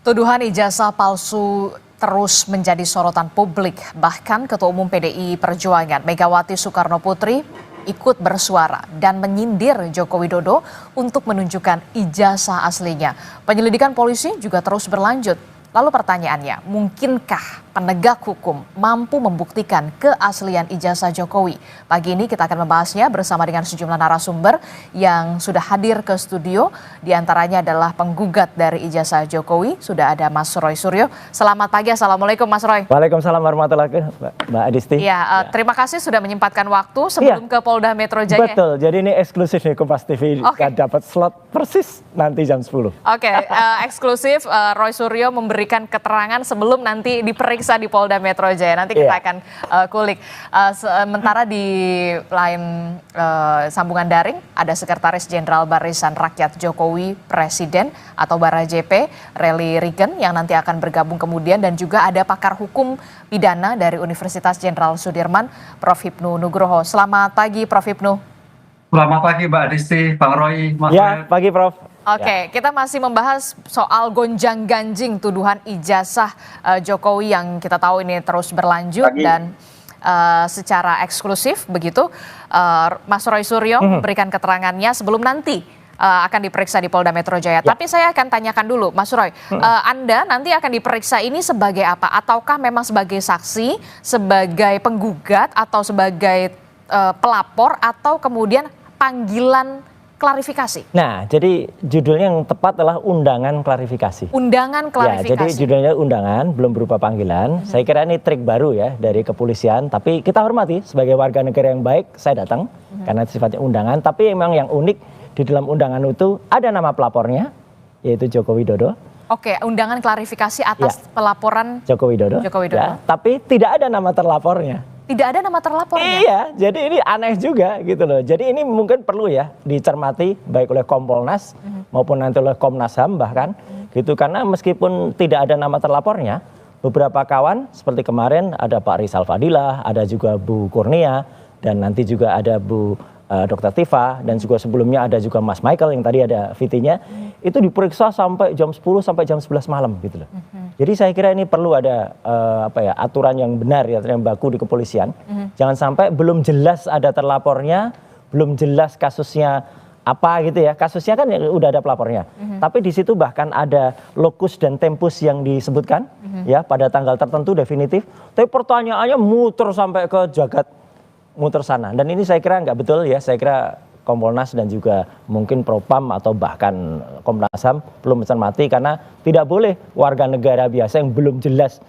Tuduhan ijazah palsu terus menjadi sorotan publik. Bahkan Ketua Umum PDI Perjuangan Megawati Soekarno Putri ikut bersuara dan menyindir Joko Widodo untuk menunjukkan ijazah aslinya. Penyelidikan polisi juga terus berlanjut. Lalu pertanyaannya, mungkinkah penegak hukum mampu membuktikan keaslian ijazah Jokowi? Pagi ini kita akan membahasnya bersama dengan sejumlah narasumber yang sudah hadir ke studio. Di antaranya adalah penggugat dari ijazah Jokowi. Sudah ada Mas Roy Suryo. Selamat pagi, Assalamualaikum Mas Roy. Waalaikumsalam warahmatullahi wabarakatuh, Mbak Adisti. Ya, terima kasih sudah menyempatkan waktu sebelum ke Polda Metro Jaya. Betul, jadi ini eksklusif nih Kompas TV. Kan dapat slot persis nanti jam 10. Oke, eksklusif Roy Suryo memberikan keterangan sebelum nanti diperiksa di Polda Metro Jaya. Nanti kita akan kulik. Sementara di lain sambungan daring ada Sekretaris Jenderal Barisan Rakyat Jokowi Presiden atau Bara-JP, Relly Regan yang nanti akan bergabung kemudian, dan juga ada pakar hukum pidana dari Universitas Jenderal Sudirman, Prof. Hipnu Nugroho. Selamat pagi Prof. Hipnu. Selamat pagi Mbak Adisti, Bang Roy, Mas Ya, pagi Prof. Oke, kita masih membahas soal gonjang-ganjing tuduhan ijazah Jokowi yang kita tahu ini terus berlanjut dan secara eksklusif begitu. Mas Roy Suryo memberikan keterangannya sebelum nanti akan diperiksa di Polda Metro Jaya. Tapi saya akan tanyakan dulu, Mas Roy, Anda nanti akan diperiksa ini sebagai apa? Ataukah memang sebagai saksi, sebagai penggugat, atau sebagai pelapor, atau kemudian panggilan klarifikasi? Nah, jadi judulnya yang tepat adalah undangan klarifikasi. Undangan klarifikasi. Ya, jadi judulnya undangan, belum berupa panggilan. Saya kira ini trik baru ya dari kepolisian, tapi kita hormati sebagai warga negara yang baik, saya datang karena sifatnya undangan. Tapi memang yang unik di dalam undangan itu ada nama pelapornya, yaitu Joko Widodo. Oke, undangan klarifikasi atas pelaporan Joko Widodo. Ya, tapi tidak ada nama terlapornya. Tidak ada nama terlapornya? Iya, jadi ini aneh juga gitu loh. Jadi ini mungkin perlu ya dicermati baik oleh Kompolnas maupun nanti oleh Komnas HAM bahkan gitu. Karena meskipun tidak ada nama terlapornya, beberapa kawan seperti kemarin ada Pak Rizal Fadilah, ada juga Bu Kurnia, dan nanti juga ada Bu Dr. Tifa, dan juga sebelumnya ada juga Mas Michael yang tadi ada VT-nya, itu diperiksa sampai jam 10 sampai jam 11 malam gitu loh. Jadi saya kira ini perlu ada aturan yang benar ya, yang baku di kepolisian. Jangan sampai belum jelas ada terlapornya, belum jelas kasusnya apa gitu ya. Kasusnya kan udah ada pelapornya. Tapi di situ bahkan ada lokus dan tempus yang disebutkan ya pada tanggal tertentu definitif. Tapi pertanyaannya muter sampai ke jagat muter sana, dan ini saya kira nggak betul ya. Saya kira Kompolnas dan juga mungkin Propam atau bahkan Komnas HAM belum mencermati, karena tidak boleh warga negara biasa yang belum jelas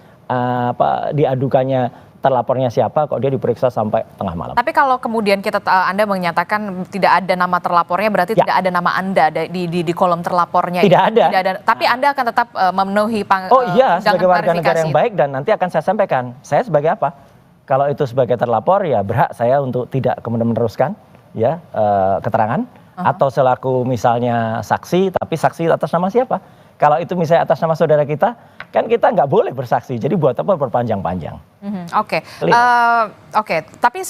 diadukannya terlapornya siapa kok dia diperiksa sampai tengah malam. Tapi kalau kemudian Anda menyatakan tidak ada nama terlapornya, berarti tidak ada nama Anda di kolom terlapornya. Tidak ada. Tapi Anda akan tetap memenuhi sebagai warga negara yang baik, dan nanti akan saya sampaikan saya sebagai apa. Kalau itu sebagai terlapor ya berhak saya untuk tidak kemudian meneruskan ya keterangan, atau selaku misalnya saksi, tapi saksi atas nama siapa? Kalau itu misalnya atas nama saudara kita, kan kita nggak boleh bersaksi. Jadi buat apa berpanjang-panjang? Oke. Tapi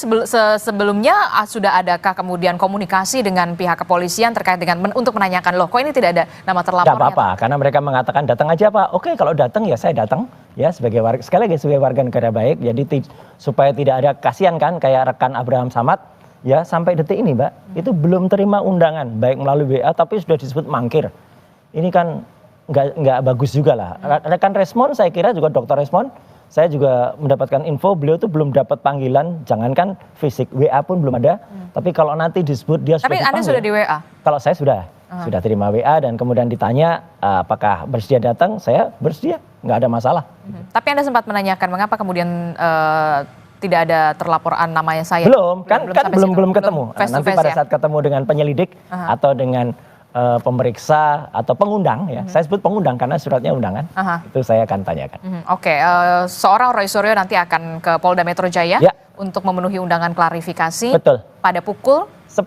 sebelumnya sudah adakah kemudian komunikasi dengan pihak kepolisian terkait dengan untuk menanyakan loh kok ini tidak ada nama terlapornya? Tidak apa-apa, karena mereka mengatakan datang aja Pak. Oke, kalau datang ya saya datang ya sebagai warga, sekali lagi sebagai warga negara baik. Jadi supaya tidak ada kasihan kan kayak rekan Abraham Samad ya, sampai detik ini Mbak itu belum terima undangan baik melalui WA tapi sudah disebut mangkir. Ini kan nggak bagus juga lah. Rekan Resmon saya kira juga Dokter Resmon, saya juga mendapatkan info beliau tuh belum dapat panggilan, jangankan fisik, WA pun belum ada. Tapi kalau nanti disebut dia sudah dipanggil. Tapi Anda sudah di WA? Kalau saya sudah terima WA, dan kemudian ditanya apakah bersedia datang, saya bersedia, nggak ada masalah. Tapi Anda sempat menanyakan mengapa kemudian tidak ada terlaporan namanya saya? Belum ketemu. Nanti pada saat ketemu dengan penyelidik atau dengan pemeriksa atau pengundang ya, saya sebut pengundang karena suratnya undangan, itu saya akan tanyakan. Oke, seorang Roy Suryo nanti akan ke Polda Metro Jaya untuk memenuhi undangan klarifikasi. Betul. Pada pukul 10.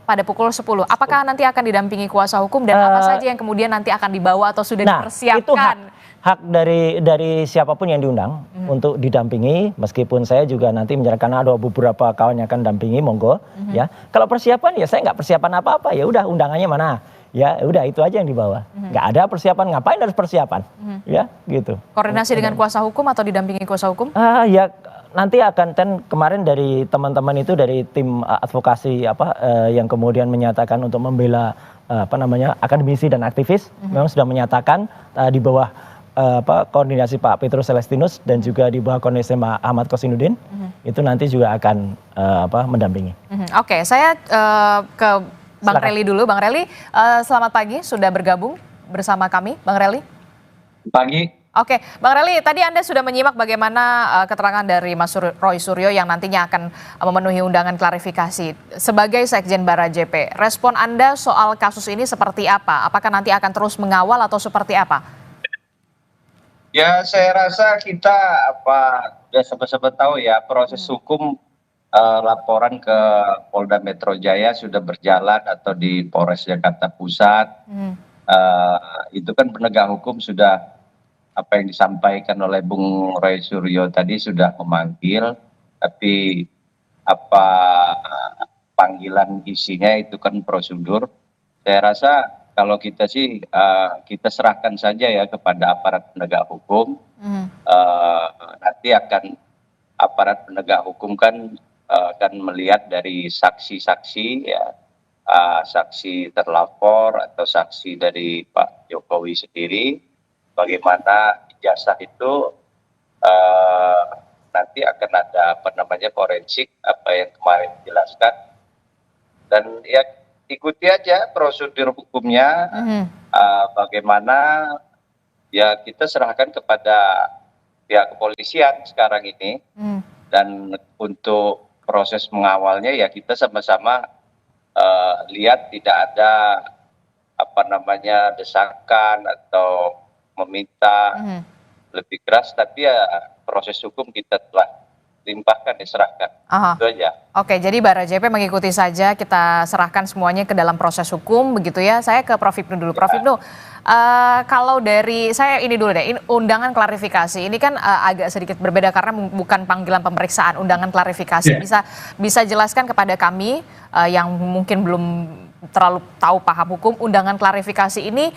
Pada pukul 10. Apakah nanti akan didampingi kuasa hukum, dan apa saja yang kemudian nanti akan dibawa atau sudah dipersiapkan? Itu hak dari siapapun yang diundang untuk didampingi, meskipun saya juga nanti menyerahkan ada beberapa kawan yang akan dampingi, monggo ya. Kalau persiapan ya saya nggak persiapan apa-apa, ya udah undangannya mana Ya udah itu aja yang dibawa. Nggak ada persiapan, ngapain harus persiapan? Ya gitu. Koordinasi dengan kuasa hukum atau didampingi kuasa hukum? Ya nanti akan kemarin dari teman-teman itu dari tim advokasi yang kemudian menyatakan untuk membela akademisi dan aktivis memang sudah menyatakan di bawah koordinasi Pak Petrus Celestinus dan juga di bawah koordinasi Pak Ahmad Kosinudin itu nanti juga akan mendampingi. Oke, saya ke Bang Relly dulu. Bang Relly, selamat pagi, sudah bergabung bersama kami, Bang Relly. Pagi. Oke, Bang Relly, tadi Anda sudah menyimak bagaimana keterangan dari Mas Roy Suryo yang nantinya akan memenuhi undangan klarifikasi. Sebagai Sekjen Barajp, respon Anda soal kasus ini seperti apa? Apakah nanti akan terus mengawal atau seperti apa? Ya, saya rasa kita udah sama-sama tahu ya proses hukum laporan ke Polda Metro Jaya sudah berjalan atau di Polres Jakarta Pusat. Itu kan penegak hukum sudah apa yang disampaikan oleh Bung Roy Suryo tadi sudah memanggil, tapi apa panggilan isinya itu kan prosedur. Saya rasa kalau kita sih kita serahkan saja ya kepada aparat penegak hukum. Nanti akan aparat penegak hukum kan akan melihat dari saksi-saksi ya, saksi terlapor atau saksi dari Pak Jokowi sendiri, bagaimana ijazah itu nanti akan ada forensik apa yang kemarin dijelaskan, dan ya ikuti aja prosedur hukumnya. Bagaimana ya kita serahkan kepada pihak kepolisian sekarang ini, dan untuk proses mengawalnya ya kita sama-sama lihat tidak ada desakan atau meminta lebih keras, tapi ya proses hukum kita telah limpahkan, diserahkan. Itu aja. Oke, jadi Barajp mengikuti saja, kita serahkan semuanya ke dalam proses hukum begitu ya. Saya ke Prof Ibnu dulu. Prof Ibnu, kalau dari saya ini dulu deh, undangan klarifikasi ini kan agak sedikit berbeda karena bukan panggilan pemeriksaan, undangan klarifikasi. Bisa jelaskan kepada kami yang mungkin belum terlalu tahu paham hukum, undangan klarifikasi ini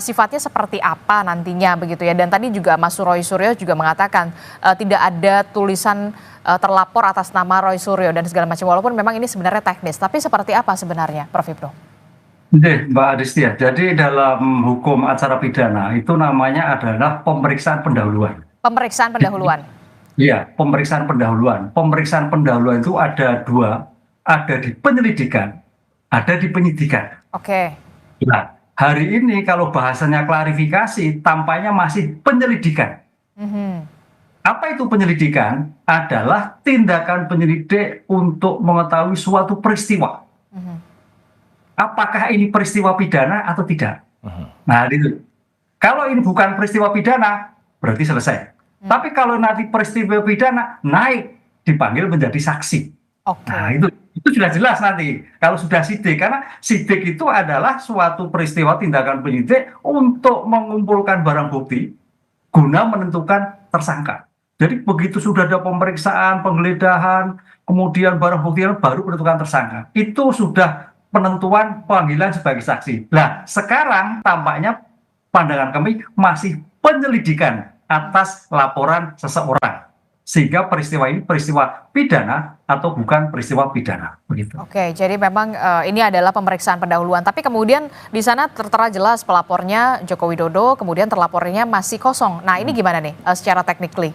sifatnya seperti apa nantinya begitu ya. Dan tadi juga Mas Roy Suryo juga mengatakan tidak ada tulisan terlapor atas nama Roy Suryo dan segala macam, walaupun memang ini sebenarnya teknis, tapi seperti apa sebenarnya, Prof Ibnu? Mbak Adistia, jadi dalam hukum acara pidana itu namanya adalah pemeriksaan pendahuluan. Pemeriksaan pendahuluan? Iya, pemeriksaan pendahuluan. Pemeriksaan pendahuluan itu ada dua, ada di penyelidikan, ada di penyidikan. Oke. Nah, hari ini kalau bahasanya klarifikasi, tampaknya masih penyelidikan. Apa itu penyelidikan? Adalah tindakan penyelidik untuk mengetahui suatu peristiwa. Apakah ini peristiwa pidana atau tidak? Nah, itu. Kalau ini bukan peristiwa pidana, berarti selesai. Tapi kalau nanti peristiwa pidana naik, dipanggil menjadi saksi. Nah, itu sudah jelas nanti. Kalau sudah sidik, karena sidik itu adalah suatu peristiwa tindakan penyidik untuk mengumpulkan barang bukti guna menentukan tersangka. Jadi begitu sudah ada pemeriksaan, penggeledahan, kemudian barang bukti baru penentukan tersangka. Itu sudah penentuan panggilan sebagai saksi. Nah, sekarang tampaknya pandangan kami masih penyelidikan atas laporan seseorang. Sehingga peristiwa ini peristiwa pidana atau bukan peristiwa pidana. Begitu. Oke, jadi memang ini adalah pemeriksaan pendahuluan. Tapi kemudian di sana tertera jelas pelapornya Joko Widodo, kemudian terlapornya masih kosong. Nah, ini gimana nih secara technically?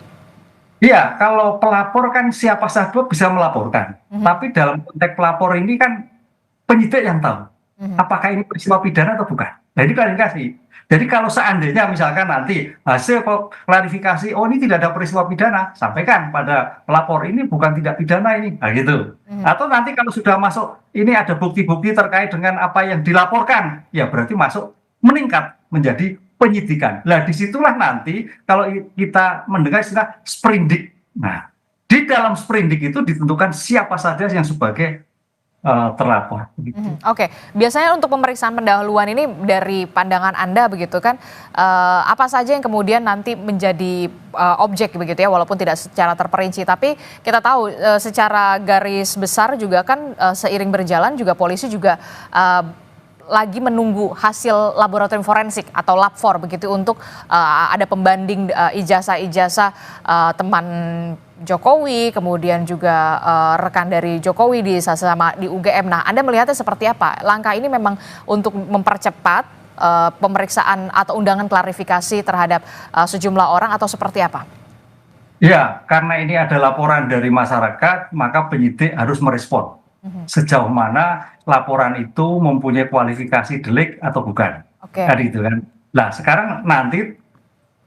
Iya, kalau pelapor kan siapa saja bisa melaporkan. Tapi dalam konteks pelapor ini kan penyidik yang tahu apakah ini peristiwa pidana atau bukan. Nah, ini klarifikasi. Jadi kalau seandainya misalkan nanti hasil klarifikasi, oh ini tidak ada peristiwa pidana, sampaikan pada pelapor ini bukan tidak pidana ini, nah gitu. Atau nanti kalau sudah masuk, ini ada bukti-bukti terkait dengan apa yang dilaporkan, ya berarti masuk meningkat menjadi penyidikan. Nah, disitulah nanti kalau kita mendengar istilah sprindik. Nah, di dalam sprindik itu ditentukan siapa saja yang sebagai terlapor. Oke, biasanya untuk pemeriksaan pendahuluan ini dari pandangan Anda begitu kan, apa saja yang kemudian nanti menjadi objek begitu ya, walaupun tidak secara terperinci, tapi kita tahu secara garis besar juga kan seiring berjalan juga polisi juga lagi menunggu hasil laboratorium forensik atau lab-for begitu untuk ada pembanding ijazah-ijazah teman Jokowi, kemudian juga rekan dari Jokowi di UGM. Nah, Anda melihatnya seperti apa? Langkah ini memang untuk mempercepat pemeriksaan atau undangan klarifikasi terhadap sejumlah orang atau seperti apa? Ya, karena ini ada laporan dari masyarakat, maka penyidik harus merespon sejauh mana laporan itu mempunyai kualifikasi delik atau bukan. Kan gitu kan. Nah, sekarang nanti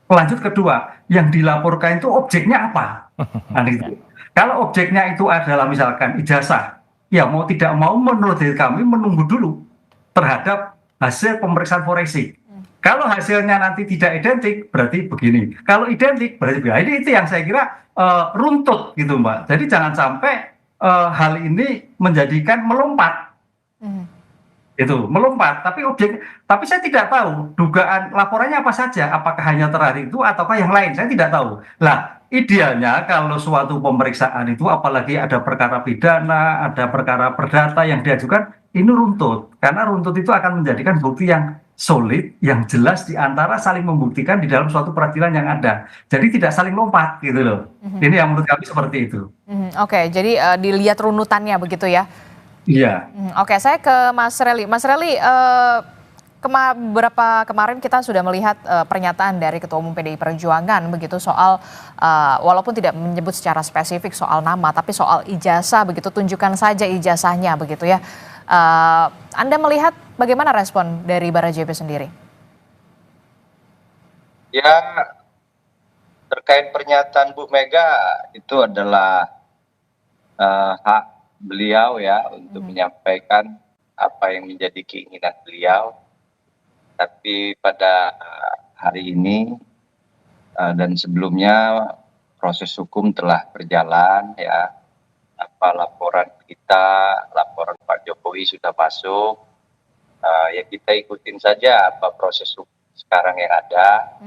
lanjut kedua, yang dilaporkan itu objeknya apa? Nah, gitu. Kalau objeknya itu adalah misalkan ijazah, ya mau tidak mau menurut kami menunggu dulu terhadap hasil pemeriksaan forensik. Kalau hasilnya nanti tidak identik, berarti begini. Kalau identik, berarti begini. Itu yang saya kira runtut gitu, Mbak. Jadi jangan sampai hal ini menjadikan melompat. Itu melompat, tapi saya tidak tahu dugaan laporannya apa saja, apakah hanya terakhir itu ataukah yang lain, saya tidak tahu. Lah, idealnya kalau suatu pemeriksaan itu apalagi ada perkara pidana, ada perkara perdata yang diajukan, ini runtut, karena runtut itu akan menjadikan bukti yang solid, yang jelas di antara saling membuktikan di dalam suatu peradilan yang ada. Jadi tidak saling lompat gitu loh. Ini yang menurut kami seperti itu. Oke, jadi dilihat runutannya begitu ya. Iya. Oke, saya ke Mas Relly. Mas Relly, kemarin kita sudah melihat pernyataan dari Ketua Umum PDI Perjuangan begitu soal walaupun tidak menyebut secara spesifik soal nama, tapi soal ijazah begitu, tunjukkan saja ijazahnya begitu ya. Anda melihat bagaimana respon dari Barajp sendiri? Ya, terkait pernyataan Bu Mega itu adalah hak beliau ya untuk menyampaikan apa yang menjadi keinginan beliau. Tapi pada hari ini dan sebelumnya proses hukum telah berjalan ya. Apa laporan kita, laporan Pak Jokowi sudah masuk. Ya kita ikutin saja apa proses hukum sekarang yang ada.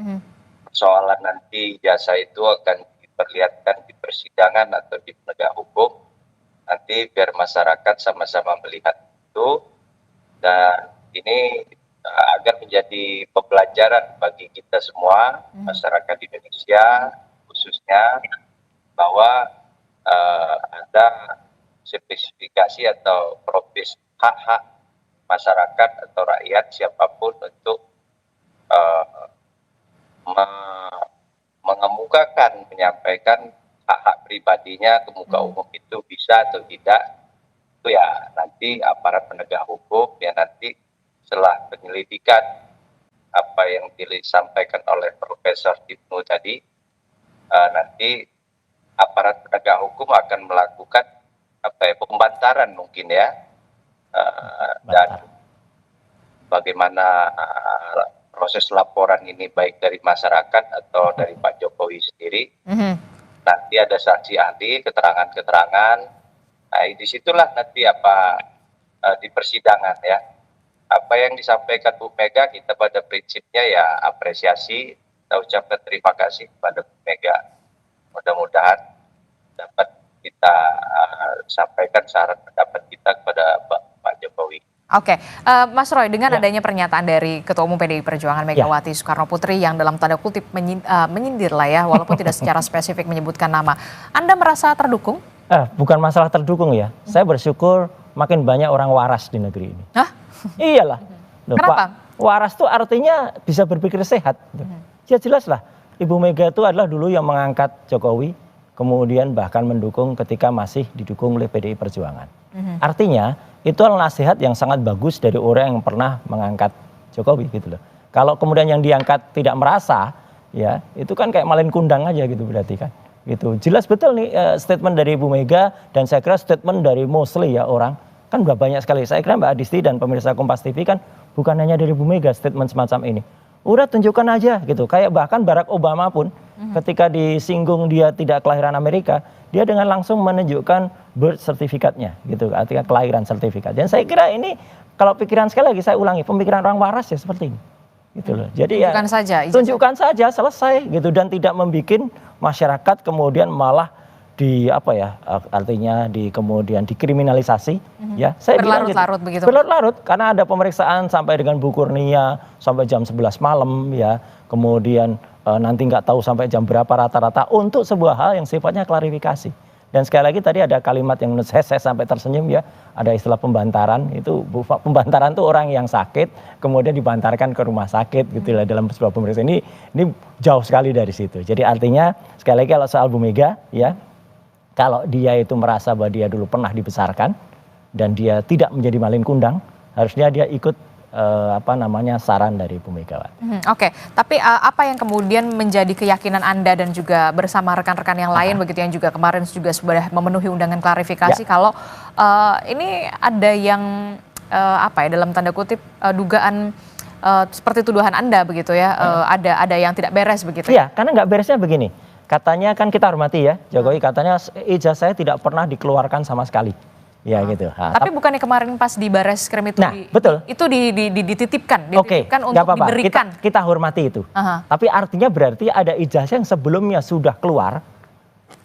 Persoalan nanti jasa itu akan diperlihatkan di persidangan atau di penegak hukum. Nanti biar masyarakat sama-sama melihat itu, dan ini agar menjadi pembelajaran bagi kita semua, masyarakat Indonesia khususnya, bahwa ada spesifikasi atau profil hak-hak masyarakat atau rakyat siapapun untuk mengemukakan, menyampaikan hak-hak pribadinya ke muka umum itu bisa atau tidak, itu ya nanti aparat penegak hukum ya nanti setelah penyelidikan apa yang disampaikan oleh Profesor Ibnu tadi, nanti aparat penegak hukum akan melakukan pembantaran mungkin ya, dan bagaimana proses laporan ini baik dari masyarakat atau dari Pak Jokowi sendiri. Nanti ada saksi ahli, keterangan-keterangan. Nah, disitulah nanti di persidangan ya. Apa yang disampaikan Bu Mega, kita pada prinsipnya ya apresiasi, kita ucapkan terima kasih kepada Bu Mega. Mudah-mudahan dapat kita sampaikan saran pendapat kita kepada Pak Jokowi. Oke, Mas Roy, dengan adanya pernyataan dari Ketua Umum PDI Perjuangan Megawati Soekarno Putri yang dalam tanda kutip menyindir lah ya, walaupun tidak secara spesifik menyebutkan nama, Anda merasa terdukung? Bukan masalah terdukung ya, saya bersyukur makin banyak orang waras di negeri ini. Hah? Iyalah. Loh, Kenapa? Pak, waras itu artinya bisa berpikir sehat. Ya jelas lah, Ibu Mega itu adalah dulu yang mengangkat Jokowi, kemudian bahkan mendukung ketika masih didukung oleh PDI Perjuangan. Artinya itu adalah nasihat yang sangat bagus dari orang yang pernah mengangkat Jokowi gitu loh. Kalau kemudian yang diangkat tidak merasa, ya itu kan kayak malin kundang aja gitu berarti kan. Gitu. Jelas betul nih statement dari Ibu Mega, dan saya kira statement dari mostly ya orang kan udah banyak sekali. Saya kira Mbak Adisti dan pemirsa Kompas TV kan bukan hanya dari Ibu Mega statement semacam ini. Udah tunjukkan aja gitu. Kayak bahkan Barack Obama pun ketika disinggung dia tidak kelahiran Amerika, dia dengan langsung menunjukkan birth certificate-nya gitu, artinya kelahiran sertifikat. Dan saya kira ini kalau pikiran, sekali lagi saya ulangi, pemikiran orang waras ya seperti ini. Gitu loh. Jadi tunjukkan ya saja, tunjukkan saja selesai gitu, dan tidak membuat masyarakat kemudian malah artinya kemudian dikriminalisasi, ya saya bilang gitu. Berlarut-larut begitu. Berlarut-larut karena ada pemeriksaan sampai dengan Bu Kurnia sampai jam 11 malam, ya. Kemudian nanti nggak tahu sampai jam berapa rata-rata untuk sebuah hal yang sifatnya klarifikasi. Dan sekali lagi tadi ada kalimat yang menurut saya sampai tersenyum, ya, ada istilah pembantaran. Itu pembantaran tuh orang yang sakit kemudian dibantarkan ke rumah sakit gitu lah dalam sebuah pemeriksaan. Ini jauh sekali dari situ. Jadi artinya sekali lagi kalau soal Bu Mega, ya, kalau dia itu merasa bahwa dia dulu pernah dibesarkan dan dia tidak menjadi malin kundang, harusnya dia ikut saran dari Bu Megawati. Oke, tapi apa yang kemudian menjadi keyakinan Anda dan juga bersama rekan-rekan yang lain begitu yang juga kemarin juga sudah memenuhi undangan klarifikasi kalau ini ada yang dalam tanda kutip dugaan seperti tuduhan Anda begitu ya, ada yang tidak beres begitu. Iya, karena nggak beresnya begini. Katanya kan kita hormati ya, Jokowi katanya ijazah saya tidak pernah dikeluarkan sama sekali. Ya gitu. Tapi bukannya kemarin pas di Bareskrim itu betul. Itu dititipkan Oke, untuk apa-apa. diberikan. Kita hormati itu. Tapi artinya berarti ada ijazah yang sebelumnya sudah keluar.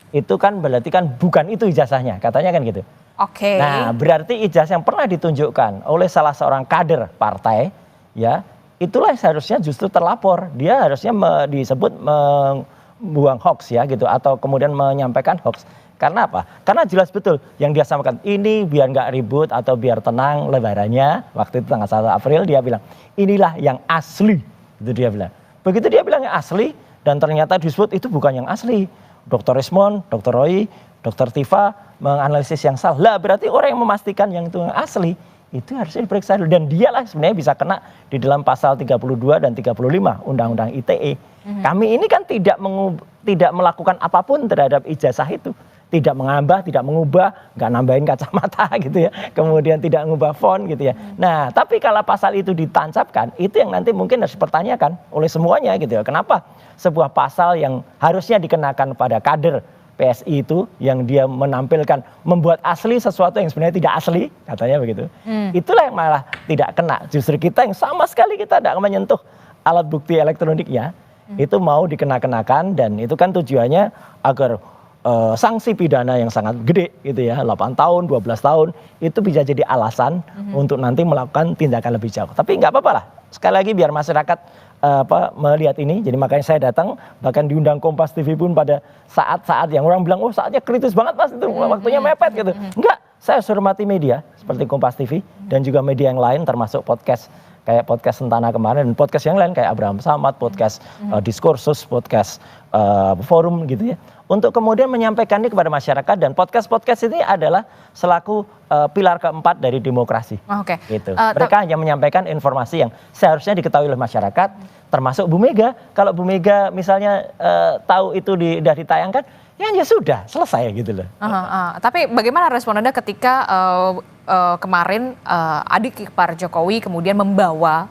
Itu kan berarti kan bukan itu ijazahnya, katanya kan gitu. Oke. Nah, berarti ijazah yang pernah ditunjukkan oleh salah seorang kader partai, ya, itulah seharusnya justru terlapor. Dia harusnya disebut membuang hoax, ya gitu, atau kemudian menyampaikan hoax. Karena apa? Karena jelas betul yang dia sampaikan ini biar nggak ribut atau biar tenang lebarannya. Waktu itu tanggal 1 April dia bilang inilah yang asli. Itu dia bilang. Begitu dia bilang yang asli dan ternyata disebut itu bukan yang asli. Dr. Rismond, Dr. Roy, Dr. Tifa menganalisis yang salah. Lah berarti orang yang memastikan yang itu yang asli itu harusnya diperiksa dulu. Dan dialah sebenarnya bisa kena di dalam pasal 32 dan 35 Undang-Undang ITE. Kami ini kan tidak melakukan apapun terhadap ijazah itu. Tidak menambah, tidak mengubah, nggak nambahin kacamata gitu ya. Kemudian tidak mengubah font gitu ya. Nah, tapi kalau pasal itu ditancapkan, itu yang nanti mungkin harus dipertanyakan oleh semuanya gitu ya. Kenapa sebuah pasal yang harusnya dikenakan pada kader PSI itu, yang dia menampilkan, membuat asli sesuatu yang sebenarnya tidak asli, katanya begitu. Itulah yang malah tidak kena. Justru kita yang sama sekali kita tidak menyentuh alat bukti elektroniknya, itu mau dikenakan dan itu kan tujuannya agar sanksi pidana yang sangat gede gitu ya, 8 tahun, 12 tahun, itu bisa jadi alasan untuk nanti melakukan tindakan lebih jauh. Tapi nggak apa-apa lah, sekali lagi biar masyarakat melihat ini, jadi makanya saya datang, bahkan diundang Kompas TV pun pada saat-saat yang orang bilang, oh saatnya kritis banget mas, itu waktunya mepet gitu. Enggak, saya hormati media seperti Kompas TV dan juga media yang lain termasuk podcast, kayak podcast Sentana kemarin, dan podcast yang lain kayak Abraham Samad, podcast Diskursus, podcast Forum gitu ya. Untuk kemudian menyampaikan ini kepada masyarakat, dan podcast-podcast ini adalah selaku pilar keempat dari demokrasi. Gitu. Mereka hanya menyampaikan informasi yang seharusnya diketahui oleh masyarakat, termasuk Bu Mega. Kalau Bu Mega misalnya tahu itu sudah ditayangkan, ya sudah selesai gitu loh. Tapi bagaimana respon Anda ketika kemarin adik ipar Jokowi kemudian membawa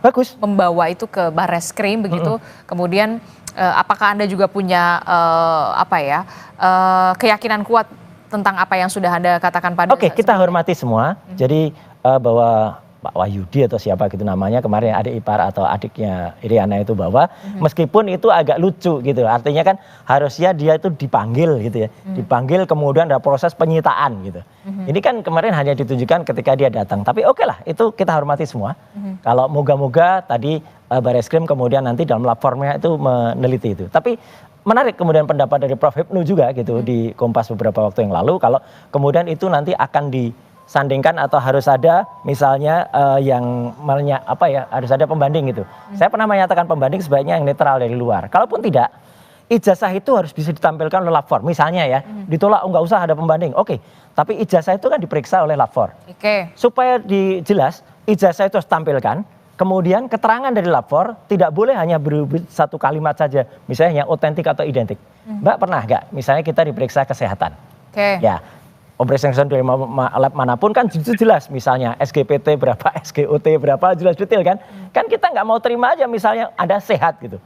itu ke Bareskrim begitu, kemudian apakah Anda juga punya keyakinan kuat tentang apa yang sudah Anda katakan pada kita hormati semua. Jadi bahwa Pak Wahyudi atau siapa gitu namanya kemarin adik ipar atau adiknya Iriana itu bawa, meskipun itu agak lucu gitu. Artinya kan harusnya dia itu dipanggil gitu ya. Dipanggil kemudian ada proses penyitaan gitu. Ini kan kemarin hanya ditunjukkan ketika dia datang. Tapi oke lah, itu kita hormati semua. Kalau moga-moga tadi Bareskrim kemudian nanti dalam lapornya itu meneliti itu. Tapi menarik kemudian pendapat dari Prof. Hipnu juga gitu di Kompas beberapa waktu yang lalu, kalau kemudian itu nanti akan disandingkan atau harus ada misalnya harus ada pembanding gitu. Saya pernah menyatakan pembanding sebaiknya yang netral dari luar. Kalaupun tidak, ijazah itu harus bisa ditampilkan oleh lapor. Misalnya ya, ditolak nggak usah ada pembanding. Tapi ijazah itu kan diperiksa oleh lapor. Supaya jelas, ijazah itu harus tampilkan. Kemudian keterangan dari lapor tidak boleh hanya berubah satu kalimat saja, misalnya yang otentik atau identik. Mbak pernah nggak? Misalnya kita diperiksa kesehatan, ya operasi dari lab manapun kan jelas, misalnya SGPT berapa, SGOT berapa, jelas detail kan? Kan kita nggak mau terima aja misalnya Anda sehat gitu,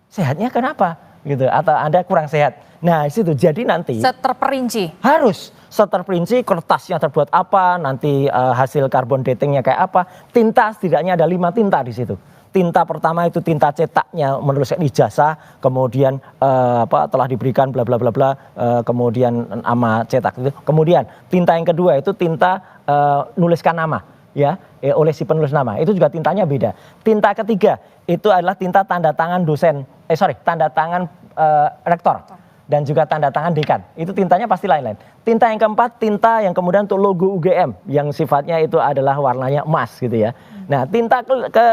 sehatnya kenapa gitu, atau Anda kurang sehat. Nah situ jadi nanti terperinci, harus terperinci kertasnya terbuat apa, nanti hasil carbon datingnya kayak apa, tinta setidaknya ada 5 tinta di situ. tinta pertama itu tinta cetaknya menuliskan ijazah, kemudian telah diberikan bla bla bla bla, kemudian nama cetak itu. Kemudian tinta yang kedua itu tinta nuliskan nama, ya, oleh si penulis nama. Itu juga tintanya beda. Tinta ketiga itu adalah tinta tanda tangan tanda tangan rektor dan juga tanda tangan dekan. Itu tintanya pasti lain-lain. Tinta yang keempat, tinta yang kemudian untuk logo UGM yang sifatnya itu adalah warnanya emas gitu ya. Nah, tinta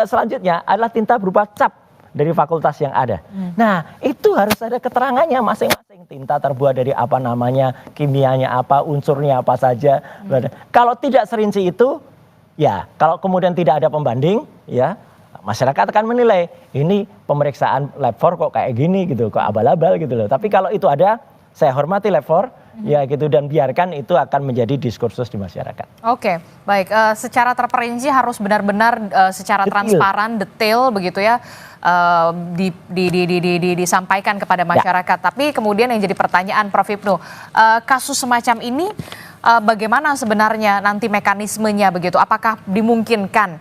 selanjutnya adalah tinta berupa cap dari fakultas yang ada. Nah, itu harus ada keterangannya masing-masing. Tinta terbuat dari apa namanya, kimianya apa, unsurnya apa saja. Kalau tidak serinci itu, ya, kalau kemudian tidak ada pembanding, ya, masyarakat akan menilai ini pemeriksaan lab 4 kok kayak gini gitu, kok abal-abal gitu loh. Tapi kalau itu ada, saya hormati lab 4, ya gitu, dan biarkan itu akan menjadi diskursus di masyarakat. Oke, baik. Secara terperinci harus benar-benar secara transparan, detail begitu ya, disampaikan kepada masyarakat. Tapi kemudian yang jadi pertanyaan Prof. Hipnu, kasus semacam ini bagaimana sebenarnya nanti mekanismenya begitu? Apakah dimungkinkan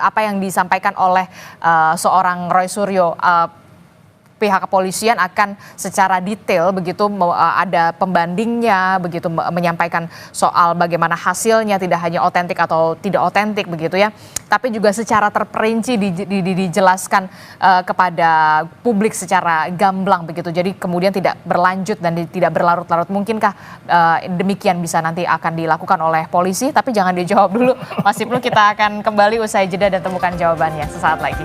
apa yang disampaikan oleh seorang Roy Suryo, pihak kepolisian akan secara detail begitu ada pembandingnya begitu, menyampaikan soal bagaimana hasilnya, tidak hanya otentik atau tidak otentik begitu ya, tapi juga secara terperinci dijelaskan kepada publik secara gamblang begitu, jadi kemudian tidak berlanjut dan tidak berlarut-larut. Mungkinkah demikian bisa nanti akan dilakukan oleh polisi? Tapi jangan dijawab dulu Mas Hipnu, kita akan kembali usai jeda dan temukan jawabannya sesaat lagi.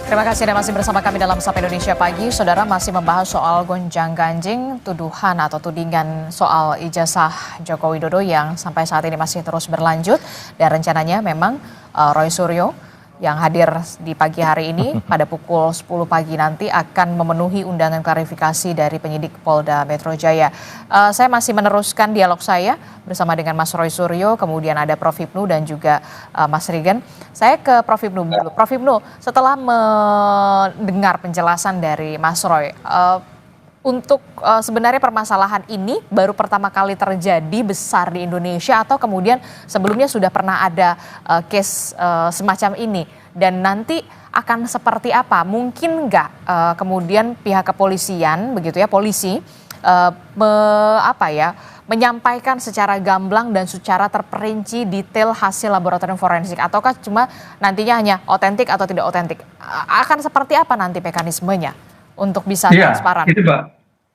Terima kasih Anda masih bersama kami dalam Sapa Indonesia Pagi. Saudara, masih membahas soal gonjang-ganjing tuduhan atau tudingan soal ijazah Joko Widodo yang sampai saat ini masih terus berlanjut. Dan rencananya memang Roy Suryo yang hadir di pagi hari ini pada pukul 10 pagi nanti akan memenuhi undangan klarifikasi dari penyidik Polda Metro Jaya. Saya masih meneruskan dialog saya bersama dengan Mas Roy Suryo, kemudian ada Prof. Hipnu dan juga Mas Rigen. Saya ke Prof. Hipnu dulu. Prof. Hipnu, setelah mendengar penjelasan dari Mas Roy, untuk sebenarnya permasalahan ini baru pertama kali terjadi besar di Indonesia atau kemudian sebelumnya sudah pernah ada case semacam ini, dan nanti akan seperti apa? Mungkin nggak kemudian pihak kepolisian begitu ya, polisi menyampaikan secara gamblang dan secara terperinci detail hasil laboratorium forensik, ataukah cuma nantinya hanya otentik atau tidak otentik? Akan seperti apa nanti mekanismenya untuk bisa transparan? Itu Mbak,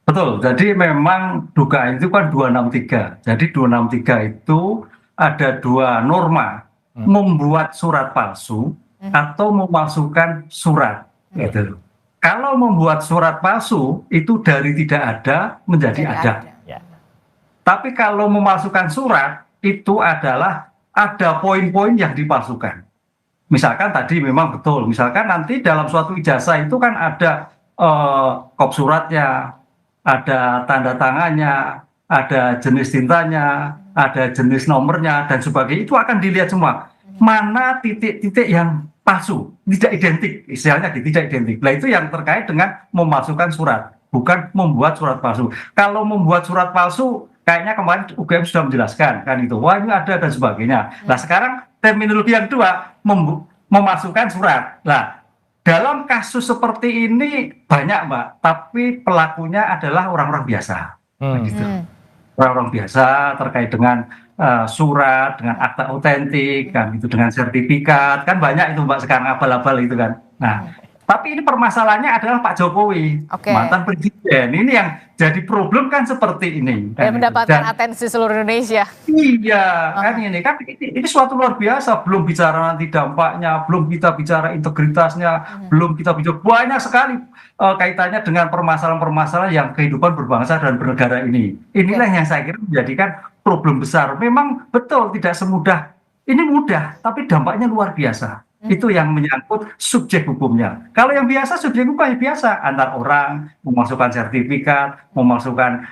betul. Jadi memang dugaan itu kan 263. Jadi 263 itu ada dua norma, membuat surat palsu atau memalsukan surat. Gitu. Kalau membuat surat palsu itu dari tidak ada menjadi ada. Tapi kalau memalsukan surat itu adalah ada poin-poin yang dipalsukan. Misalkan tadi memang betul, misalkan nanti dalam suatu ijazah itu kan ada kop suratnya, ada tanda tangannya, ada jenis tintanya, ada jenis nomornya dan sebagainya, itu akan dilihat semua. Mana titik-titik yang palsu, tidak identik, istilahnya tidak identik. Nah, itu yang terkait dengan memalsukan surat, bukan membuat surat palsu. Kalau membuat surat palsu, kayaknya kemarin UGM sudah menjelaskan kan itu, wah ini ada dan sebagainya. Nah, sekarang terminologi yang kedua, memasukkan surat. Nah, dalam kasus seperti ini banyak Mbak, tapi pelakunya adalah orang-orang biasa. Gitu. Orang-orang biasa terkait dengan surat, dengan akta otentik, kan gitu, dengan sertifikat, kan banyak itu Mbak sekarang abal-abal itu kan. Nah, tapi ini permasalahannya adalah Pak Jokowi, mantan presiden. Ini yang jadi problem kan seperti ini. Dan mendapatkan atensi seluruh Indonesia. Iya, kan ini suatu luar biasa. Belum bicara nanti dampaknya, belum kita bicara integritasnya, belum kita bicara banyak sekali kaitannya dengan permasalahan-permasalahan yang kehidupan berbangsa dan bernegara ini. Inilah yang saya kira menjadikan problem besar. Memang betul tidak semudah, ini mudah, tapi dampaknya luar biasa. Itu yang menyangkut subjek hukumnya. Kalau yang biasa, subjek hukumnya biasa, antar orang, memasukkan sertifikat, memasukkan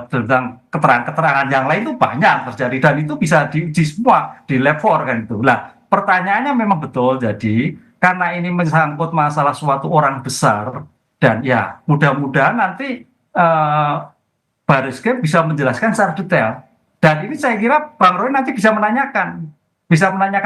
tentang keterangan-keterangan yang lain itu banyak terjadi, dan itu bisa diuji semua di lab 4 kan itu. Nah, pertanyaannya memang betul, jadi karena ini menyangkut masalah suatu orang besar, dan ya mudah-mudahan nanti Baris Krim bisa menjelaskan secara detail. Dan ini saya kira Bang Roy nanti bisa menanyakan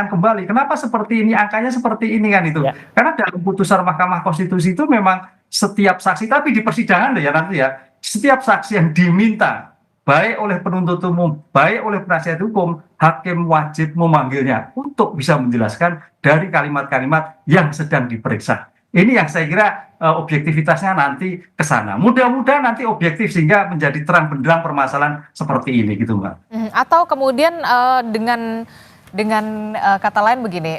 kembali kenapa seperti ini, angkanya seperti ini kan itu. Ya. Karena dalam putusan Mahkamah Konstitusi itu memang setiap saksi, tapi di persidangan ya nanti ya, setiap saksi yang diminta baik oleh penuntut umum, baik oleh penasihat hukum, hakim wajib memanggilnya untuk bisa menjelaskan dari kalimat-kalimat yang sedang diperiksa. Ini yang saya kira objektivitasnya nanti ke sana. Mudah-mudahan nanti objektif sehingga menjadi terang benderang permasalahan seperti ini gitu Mbak. Atau kemudian dengan kata lain begini,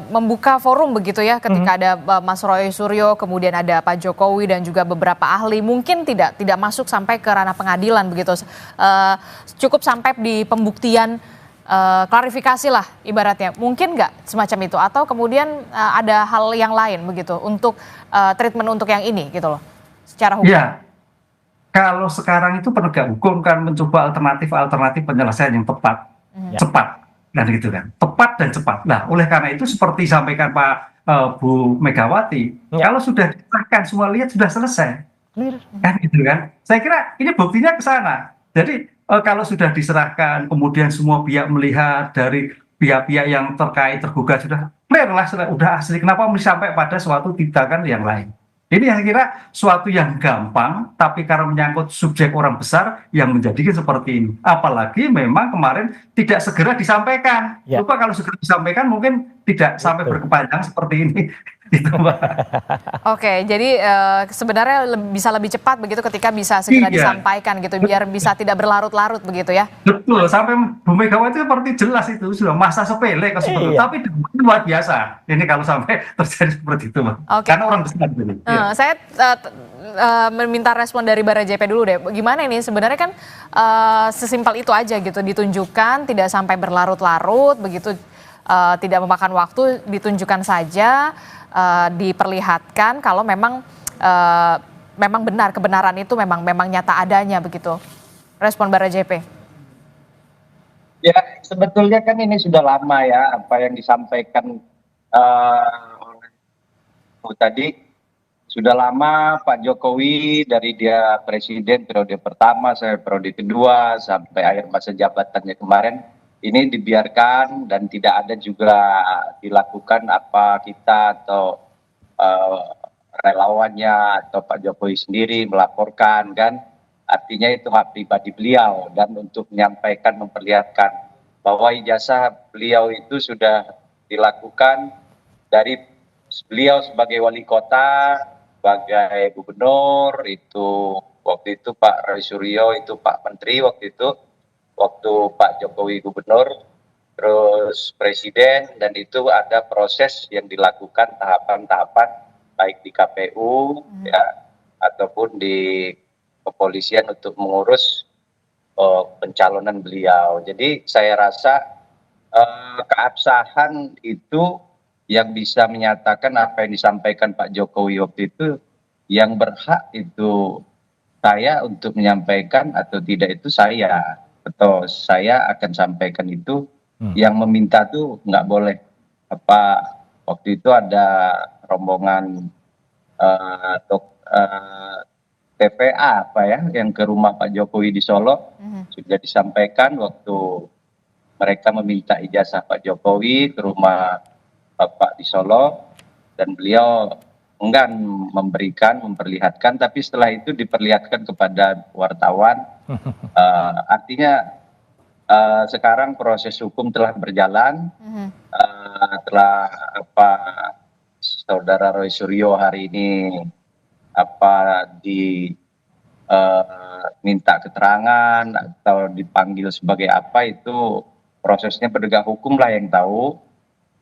membuka forum begitu ya ketika ada Mas Roy Suryo, kemudian ada Pak Jokowi dan juga beberapa ahli, mungkin tidak masuk sampai ke ranah pengadilan begitu, cukup sampai di pembuktian, klarifikasi lah ibaratnya, mungkin nggak semacam itu, atau kemudian ada hal yang lain begitu untuk treatment untuk yang ini gitu loh, secara hukum. Iya, kalau sekarang itu penegak hukum kan mencoba alternatif penyelesaian yang tepat, cepat, dan gitu kan, tepat dan cepat. Nah, oleh karena itu seperti sampaikan Bu Megawati, kalau sudah disahkan semua lihat sudah selesai, kan gitu kan. Saya kira ini buktinya ke sana. Jadi kalau sudah diserahkan, kemudian semua pihak melihat dari pihak-pihak yang terkait tergugat sudah clear lah, sudah asli. Kenapa mesti sampai pada suatu tindakan yang lain? Ini yang kira suatu yang gampang, tapi karena menyangkut subjek orang besar yang menjadikan seperti ini. Apalagi memang kemarin tidak segera disampaikan. Lupa kalau segera disampaikan mungkin tidak sampai berkepanjangan seperti ini. Gitu, Mbak. Oke, jadi sebenarnya bisa lebih cepat begitu ketika bisa segera disampaikan gitu, biar bisa tidak berlarut-larut begitu ya. Betul, sampai Bu Megawati seperti jelas itu sudah masa sepele kok seperti itu, tapi luar biasa. Ini kalau sampai terjadi seperti itu, Mbak. Karena orang besar gitu. Saya meminta respon dari Barajp dulu deh. Gimana ini sebenarnya kan sesimpel itu aja gitu, ditunjukkan tidak sampai berlarut-larut begitu, tidak memakan waktu, ditunjukkan saja. Diperlihatkan kalau memang benar, kebenaran itu memang nyata adanya begitu. Respon Barajp. Ya, sebetulnya kan ini sudah lama ya apa yang disampaikan oleh tadi, sudah lama Pak Jokowi dari dia presiden periode pertama sampai periode kedua sampai akhir masa jabatannya kemarin, ini dibiarkan dan tidak ada juga dilakukan apa kita atau relawannya atau Pak Jokowi sendiri melaporkan kan, artinya itu hak pribadi beliau, dan untuk menyampaikan memperlihatkan bahwa ijazah beliau itu sudah dilakukan dari beliau sebagai wali kota, sebagai gubernur, itu waktu itu Pak Roy Suryo itu Pak Menteri waktu itu, waktu Pak Jokowi gubernur, terus presiden, dan itu ada proses yang dilakukan tahapan-tahapan baik di KPU ya ataupun di kepolisian untuk mengurus pencalonan beliau. Jadi saya rasa keabsahan itu yang bisa menyatakan apa yang disampaikan Pak Jokowi waktu itu, yang berhak itu saya untuk menyampaikan atau tidak itu saya. Atau saya akan sampaikan itu, yang meminta tuh nggak boleh. Apa waktu itu ada rombongan TPA apa ya yang ke rumah Pak Jokowi di Solo, sudah disampaikan waktu mereka meminta ijazah Pak Jokowi ke rumah Bapak di Solo, dan beliau enggan memberikan, memperlihatkan, tapi setelah itu diperlihatkan kepada wartawan. Artinya sekarang proses hukum telah berjalan, telah apa saudara Roy Suryo hari ini apa minta keterangan atau dipanggil sebagai apa, itu prosesnya penegak hukum lah yang tahu.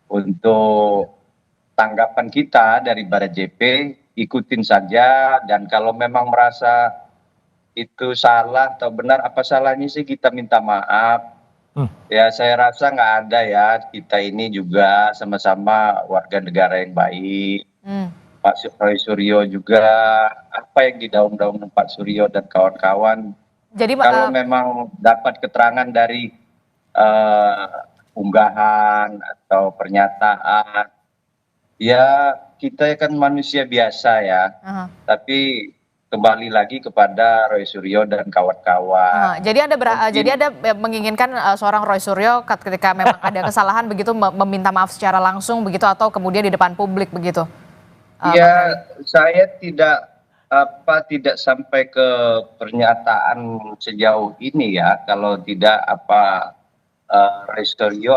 Untuk tanggapan kita dari Barajp, ikutin saja, dan kalau memang merasa itu salah atau benar, apa salahnya sih kita minta maaf. Ya saya rasa nggak ada ya, kita ini juga sama-sama warga negara yang baik. Pak Roy Suryo juga, apa yang didaung-daung Pak Suryo dan kawan-kawan, jadi kalau memang dapat keterangan dari unggahan atau pernyataan Ya, kita kan manusia biasa ya, Aha. tapi kembali lagi kepada Roy Suryo dan kawan-kawan. Jadi Mungkin Anda menginginkan seorang Roy Suryo ketika memang ada kesalahan begitu meminta maaf secara langsung begitu atau kemudian di depan publik begitu, Bang ya Roy? saya tidak sampai ke pernyataan sejauh ini ya, kalau tidak Roy Suryo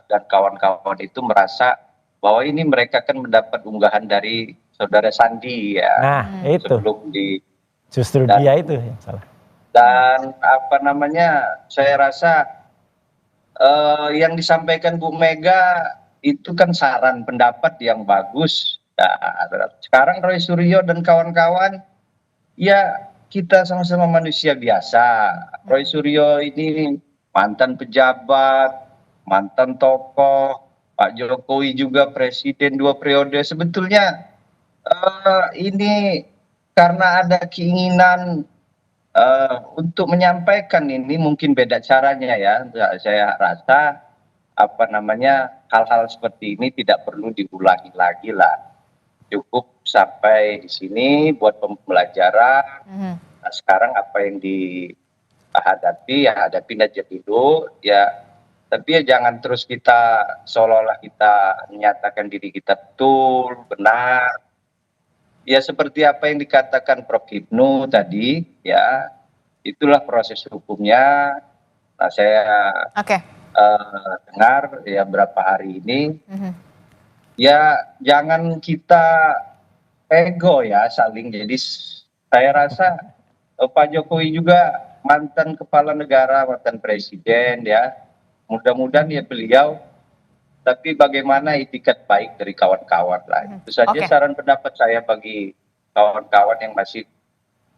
dan kawan-kawan itu merasa bahwa ini mereka kan mendapat unggahan dari saudara Sandi ya Nah, itu sebelum di justru dan dia itu yang salah. dan saya rasa yang disampaikan Bu Mega itu kan saran pendapat yang bagus. Nah, sekarang Roy Suryo dan kawan-kawan ya kita sama-sama manusia biasa. Roy Suryo ini mantan pejabat, mantan tokoh, Pak Jokowi juga presiden 2 periode. Sebetulnya ini karena ada keinginan untuk menyampaikan ini mungkin beda caranya ya. Saya rasa hal-hal seperti ini tidak perlu diulangi lagi lah. Cukup sampai di sini buat pembelajaran. Mhm. Nah, sekarang apa yang dihadapi ya hadapin aja dulu ya. Tapi ya jangan terus kita seolah-olah kita menyatakan diri kita betul, benar. Ya seperti apa yang dikatakan Prof. Hipnu tadi ya, itulah proses hukumnya. Nah, saya Oke. dengar ya berapa hari ini, Mhm. ya jangan kita ego ya saling. Jadi saya rasa Pak Jokowi juga mantan kepala negara, mantan presiden ya. Mudah-mudahan ya beliau, tapi bagaimana itikat baik dari kawan-kawan lah. Itu saja Oke. saran pendapat saya bagi kawan-kawan yang masih